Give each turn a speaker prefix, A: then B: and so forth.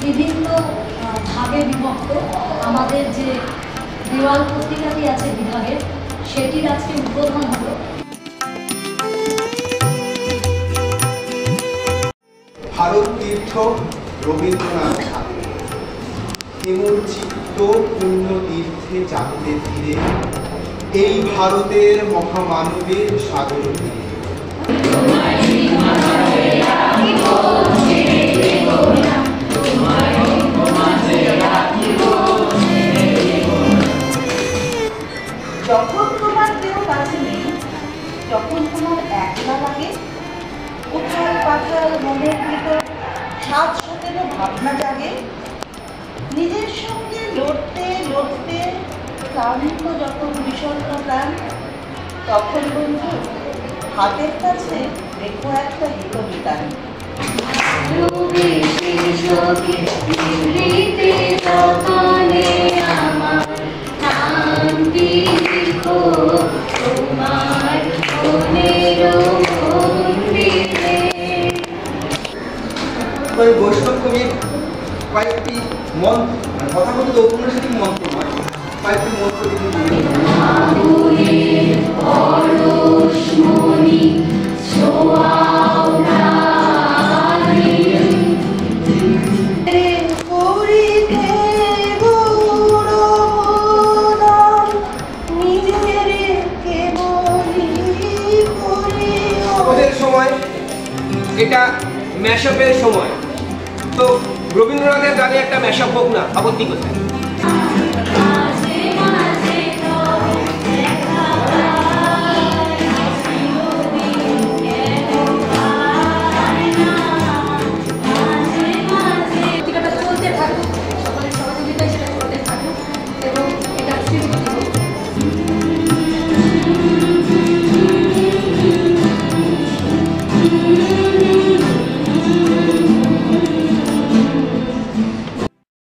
A: বিভিন্ন ভাগে বিভক্ত। আমাদের যে দেওয়াল পত্রিকাটি আছে বিভাগের, সেটির আজকে উদ্বোধন হলো।
B: ভারত তীর্থ রবীন্দ্রনাথ ঠাকুর কেমন চিত্ত পুণ্য তীর্থে চাঁদতে ধীরে, এই ভারতের মহামানবের সাগর তীরে।
C: যখন তোমার কেউ কাছে নেই, যখন তোমার একলা লাগে, উথাল পাথাল মনের ভিতর সাত সতেরো ভাবনা জাগে, নিজের সঙ্গে লড়তে লড়তে ক্লান্ত যখন বিষণ্ণতা, তখন বন্ধু হাতের কাছে রেখো একটা হিতবিতান।
B: বৈষ্ণব কবির কয়েকটি মন্ত্র, কথাকথিত ঔপন্যাসিক মন্ত্র নয়, কয়েকটি মন্ত্র সময় এটা ম্যাশআপের সময়, তো রবীন্দ্রনাথের গানে একটা ম্যাশআপ হোক না, আপত্তি কোথায়?